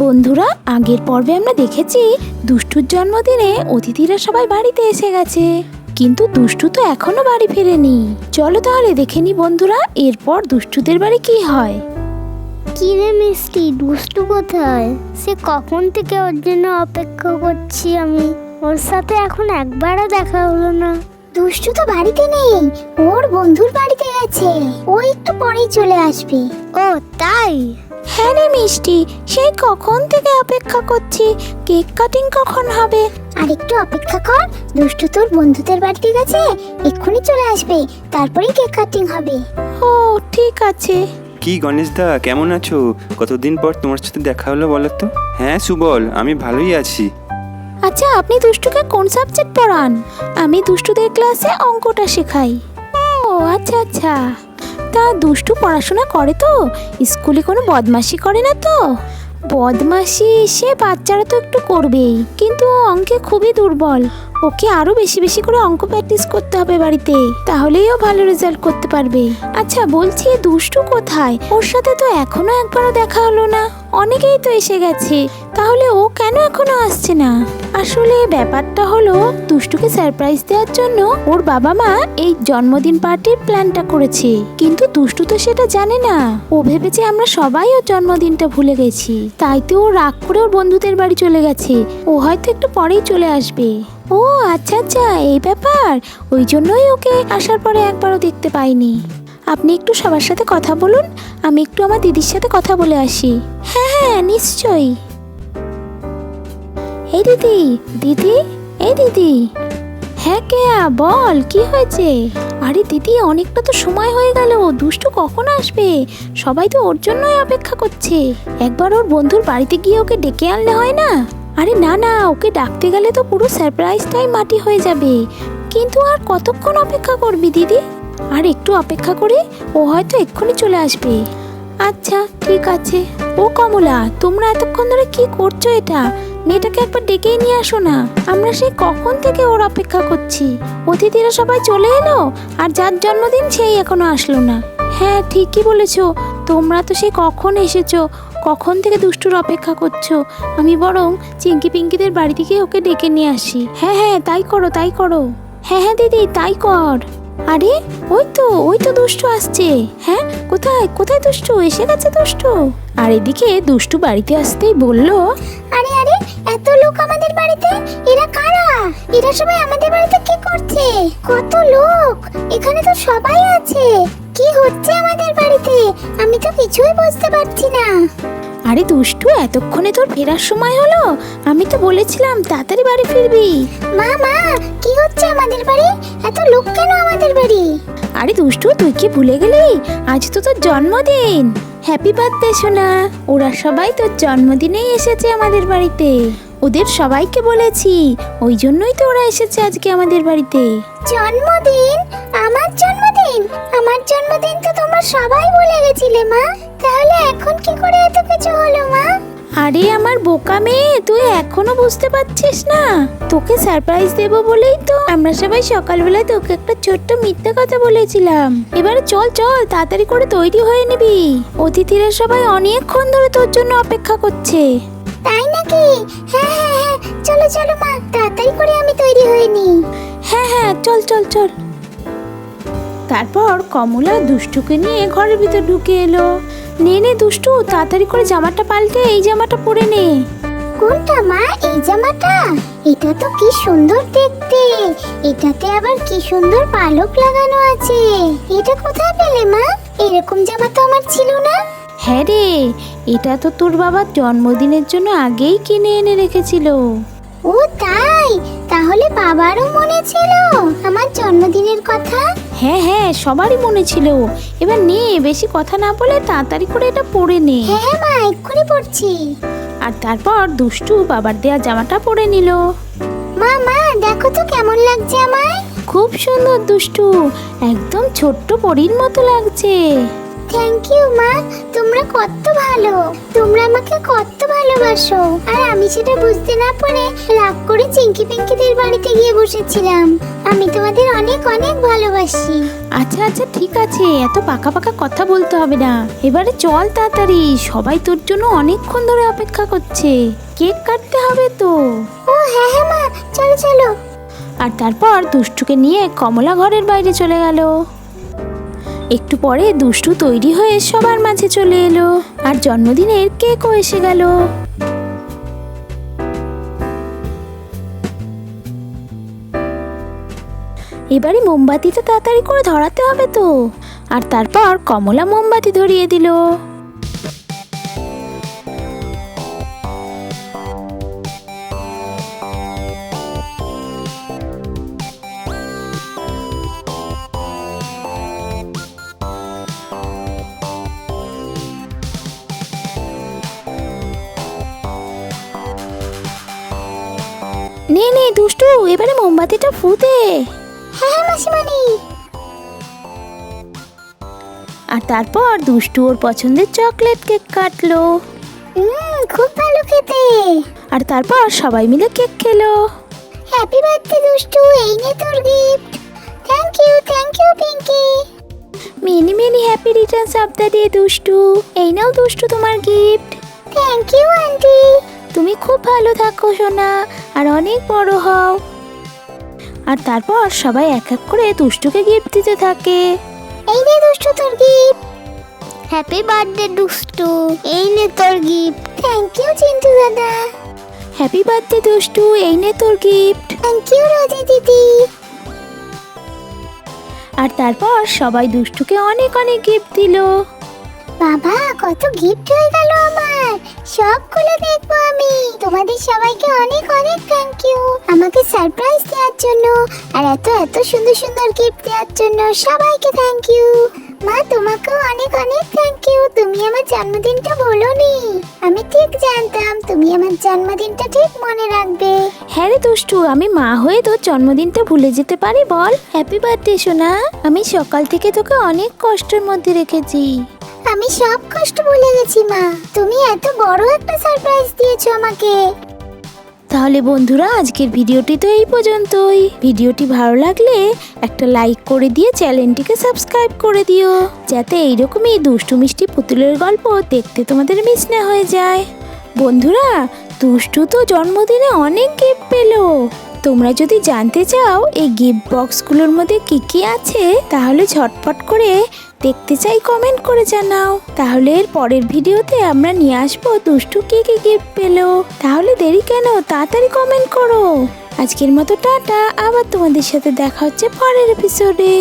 বন্ধুরা, আগের পর্বে আমরা দেখেছি দুষ্টুর জন্মদিনে অতিথিরা সবাই বাড়িতে এসে গেছে, কিন্তু দুষ্টু তো এখনো বাড়ি ফেরেনি। চলো তাহলে দেখে নি বন্ধুরা, এরপর দুষ্টুদের বাড়ি কি হয়। কি রে মিষ্টি, দুষ্টু কোথায়? সে কখন থেকে ওর জন্য অপেক্ষা করছি আমি। ওর সাথে এখন একবারও দেখা হলো না। দুষ্টু তো বাড়িতে নেই, ওর বন্ধুর বাড়িতে গেছে। ও একটু পরেই চলে আসবে। ও তাই? হ্যাঁ রে মিষ্টি, সেই কখন থেকে অপেক্ষা করছি, কেক কাটিং কখন হবে। আর একটু অপেক্ষা কর, দুষ্টু তোর বন্ধুদের বাড়িতে গেছে, এক্ষুনি চলে আসবে, তারপরেই কেক কাটিং হবে। ও ঠিক আছে। কি গণেশদা, কেমন আছো? কতদিন পর তোমার সাথে দেখা হলো বলো তো। হ্যাঁ সুবল, আমি ভালোই আছি। আচ্ছা, আপনি দুষ্টুকে কোন সাবজেক্ট পড়ান? আমি দুষ্টুদের ক্লাসে অঙ্কটা শেখাই। ও আচ্ছা আচ্ছা, তা দুষ্টু পড়াশোনা করে তো? স্কুলে কোনো বদমাশি করে না তো? বদমাশি সে বাচ্চারা তো একটু করবেই, কিন্তু ও অঙ্কে খুবই দুর্বল। ওকে আরো বেশি বেশি করে অঙ্ক প্র্যাকটিস করতে হবে বাড়িতে, তাহলেই ও ভালো রেজাল্ট করতে পারবে। আচ্ছা বলছি, দুষ্টু কোথায়? ওর সাথে তো এখনো একবারও দেখা হলো না। অনেকেই তো এসে গেছে, তাহলে ও কেন এখনো আসছে না? আসলে ব্যাপারটা হলো, দুষ্টুকে সারপ্রাইজ দেওয়ার জন্য ওর বাবা মা এই জন্মদিন পার্টির প্ল্যানটা করেছে, কিন্তু দুষ্টু তো সেটা জানে না। ও ভেবেছে আমরা সবাই ওর জন্মদিনটা ভুলে গেছি, তাই তো ও রাগ করে ওর বন্ধুদের বাড়ি চলে গেছে। ও হয়তো একটু পরেই চলে আসবে। ও আচ্ছা আচ্ছা, এই ব্যাপার, ওই জন্যই ওকে আসার পরে একবারও দেখতে পাইনি। আপনি একটু সবার সাথে কথা বলুন, আমি একটু আমার দিদির সাথে কথা বলে আসি। হ্যাঁ হ্যাঁ নিশ্চয়ই। এই দিদি, দিদি, এই দিদি। হ্যাঁ কেয়া, বল কি হয়েছে? আরে দিদি, অনেকটা তো সময় হয়ে গেল, দুষ্টু কখন আসবে? সবাই তো ওর জন্যই অপেক্ষা করছে। একবার ওর বন্ধুর বাড়িতে গিয়ে ওকে ডেকে আনলে হয় না? আরে না না, ওকে ডাকতে গেলে তো পুরো সারপ্রাইজটাই মাটি হয়ে যাবে। কিন্তু আর কতক্ষণ অপেক্ষা করবি দিদি? আর একটু অপেক্ষা করে ও হয়তো এক্ষুনি চলে আসবে। আচ্ছা ঠিক আছে। ও কমলা, তোমরা এতক্ষণ ধরে কি করছো? এটা মেয়েটাকে একবার ডেকেই নিয়ে আসো না, আমরা সেই কখন থেকে ওর অপেক্ষা করছি। অতিথিরা সবাই চলে এলো, আর যার জন্মদিন সেই এখনো আসলো না। হ্যাঁ ঠিকই বলেছো, তোমরা তো সেই কখন এসেছো, কখন থেকে দুষ্টুর অপেক্ষা করছো। আমি বরং চিঙ্কি পিঙ্কিদের বাড়ি থেকে ওকে ডেকে নিয়ে আসি। হ্যাঁ হ্যাঁ তাই করো তাই করো। হ্যাঁ হ্যাঁ দিদি তাই কর। আরে ওই তো দুষ্টু আসছে। হ্যাঁ কোথায় কোথায় দুষ্টু? এসে গেছে দুষ্টু। আর এদিকে দুষ্টু বাড়িতে আসতেই বলল, আরে আরে, এত লোক আমাদের বাড়িতে, এরা কারা? এরা সবাই আমাদের বাড়িতে কি করছে? কত লোক, এখানে তো সবাই আছে। কি হচ্ছে আমাদের বাড়িতে? আমি তো কিছুই বুঝতে পারছি না। আরে দুষ্টু, এতক্ষণে তোর ফেরার সময় হলো। আমি তো বলেছিলাম তাড়াতাড়ি বাড়ি ফিরবি। মা মা, কি হচ্ছে আমাদের বাড়ি? এত লোক কেন আমাদের বাড়ি? আরে দুষ্টু, তুই কি ভুলে গেলি? আজ তো তোর জন্মদিন। হ্যাপি বার্থডে সোনা। ওরা সবাই তোর জন্মদিনেই এসেছে আমাদের বাড়িতে। ওদের সবাইকে বলেছি, ওই জন্যই তো ওরা এসেছে আজকে আমাদের বাড়িতে। জন্মদিন? আমার জন্মদিন? আমার জন্মদিন তো তোমরা সবাই ভুলে গেছিলে মা। তাহলে এখন কি করে এত কিছু হলো মা? আরে আমার বোকা মেয়ে, তুই এখনো বুঝতে পারছিস না? তোকে সারপ্রাইজ দেব বলেই তো আমরা সবাই সকালবেলায় তোকে একটা ছোট্ট মিথ্যে কথা বলেছিলাম। এবারে চল চল, তাড়াতাড়ি করে তৈরি হয়ে নিবি। অতিথিরা সবাই অনেকক্ষণ ধরে তোর জন্য অপেক্ষা করছে। তাই নাকি? হ্যাঁ হ্যাঁ হ্যাঁ, চলো চলো মা, তাড়াতাড়ি করে আমি তৈরি হয়ে নিই। হ্যাঁ হ্যাঁ চল চল চল। তারপর কমলা দুষ্টুকে নিয়ে ঘরের ভিতর ঢুকে এলো। নে নে দুষ্টু, তাড়াতাড়ি করে জামাটা পাল্টে এই জামাটা পরে নে। কোনটা মা? এই জামাটা? এটা তো কি সুন্দর দেখতে। এটাতে আবার কি সুন্দর পালক লাগানো আছে। এটা কোথায় পেলে মা? এরকম জামা তো আমার ছিল না। হ্যাঁ রে, এটা তো তোর বাবার জন্মদিনের জন্য আগেই কিনে এনে রেখেছিল। ও তাই? তাহলে বাবারও মনে ছিল আমার জন্মদিনের কথা? হ্যাঁ হ্যাঁ, সবারই মনে ছিল। এবার নে, বেশি কথা না বলে তাড়াতাড়ি করে এটা পরে নে। হ্যাঁ মা, এক্ষুনি পড়ছি। আর তারপর দুষ্টু বাবার দেয়া জামাটা পরে নিল। মা মা, দেখো তো কেমন লাগছে আমায়। খুব সুন্দর দুষ্টু, একদম ছোট্ট পরীর মতো লাগছে। থ্যাংক ইউ মা, তোমরা কত ভালো। তোমরা আমাকে কত ভালোবাসো। ভালোবাসো। আর আমি সেটা বুঝতে না পারে রাগ করে চিঙ্কি পিঙ্কিদের বাড়িতে গিয়ে বসেছিলাম। আমি তোমাদের অনেক অনেক ভালোবাসি। আচ্ছা আচ্ছা ঠিক আছে, এত পাকা পাকা কথা বলতে হবে না। এবারে চল তাড়াতাড়ি, সবাই তোর জন্য অনেকক্ষণ ধরে অপেক্ষা করছে। কেক কাটতে হবে তো। ও হ্যাঁ হ্যাঁ মা, চলো চলো। আর তারপর দুষ্টুকে নিয়ে কমলা ঘরের বাইরে চলে গেল। একটু পরে দুষ্টু তৈরি হয়ে সবার মাঝে চলে এলো, আর জন্মদিনের কেকও এসে গেল। এবারে মোমবাতিটা তাড়াতাড়ি করে ধরাতে হবে তো। আর তারপর কমলা মোমবাতি ধরিয়ে দিল। নে নে দুষ্টু, এবারে মোমবাতিটা ফুদে। হ্যাঁ হ্যাঁ মাসিমণি। আর তারপর দুষ্টু ওর পছন্দের চকলেট কেক কাটলো। খুব ভালো খেতে। আর তারপর সবাই মিলে কেক খেলো। হ্যাপি বার্থডে দুষ্টু, এই নে তোর gift. Thank you Pinky. Many many happy returns of the day Dushtu. এই নাও দুষ্টু তোমার গিফট। Thank you aunty. তুমি খুব ভালো থাকো সোনা, আর অনেক বড় হও। আর তারপর সবাই এক এক করে দুষ্টুকে গিফট দিতে থাকে। এই নে দুষ্টু তোর গিফট। হ্যাপি বার্থডে দুষ্টু, এই নে তোর গিফট। থ্যাংক ইউ চিন্টু দাদা। হ্যাপি বার্থডে দুষ্টু, এই নে তোর গিফট। থ্যাংক ইউ রোজি দিদি। আর তারপর সবাই দুষ্টুকে অনেক অনেক গিফট দিল। বাবা কত গিফট হয়ে গেল আমার, সবগুলো দেখবো আমি। তোমাদের সবাইকে অনেক অনেক থ্যাংক ইউ আমাকে সারপ্রাইজ দেওয়ার জন্য, আর এত এত সুন্দর সুন্দর গিফট দেওয়ার জন্য সবাইকে থ্যাংক ইউ। মা তোমাকেও অনেক অনেক থ্যাংক ইউ, তুমি আমার জন্মদিনটা ভুলোনি। আমি ঠিক জানতাম তুমি আমার জন্মদিনটা ঠিক মনে রাখবে। হ্যাঁ রে দুষ্টু, আমি মা হয়ে তোর জন্মদিনটা ভুলে যেতে পারি বল? হ্যাপি বার্থডে সোনা, আমি সকাল থেকে তোকে অনেক কষ্টের মধ্যে রেখেছি। আমি সব কষ্ট ভুলে গেছি মা, তুমি এত বড় একটা সারপ্রাইজ দিয়েছো আমাকে। তাহলে বন্ধুরা, আজকের ভিডিওটি তো এই পর্যন্তই। ভিডিওটি ভালো লাগলে একটা লাইক করে দিয়ে চ্যানেলটিকে সাবস্ক্রাইব করে দিও, যাতে এইরকমই দুষ্টু মিষ্টি পুতুলের গল্প দেখতে তোমাদের মিস না হয়ে যায়। বন্ধুরা, দুষ্টু তো জন্মদিনে অনেক গিফট পেলো। তোমরা যদি জানতে চাও এই গিফট বক্সগুলোর মধ্যে কি কি আছে, তাহলে ঝটপট করে দেখতে চাই কমেন্ট করে জানাও। তাহলে এর পরের ভিডিওতে আমরা নিয়ে আসবো দুষ্টু কি কি গিফট পেলো। তাহলে দেরি কেন, তাড়াতাড়ি কমেন্ট করো। আজকের মতো টাটা, আবার তোমাদের সাথে দেখা হচ্ছে পরের এপিসোডে।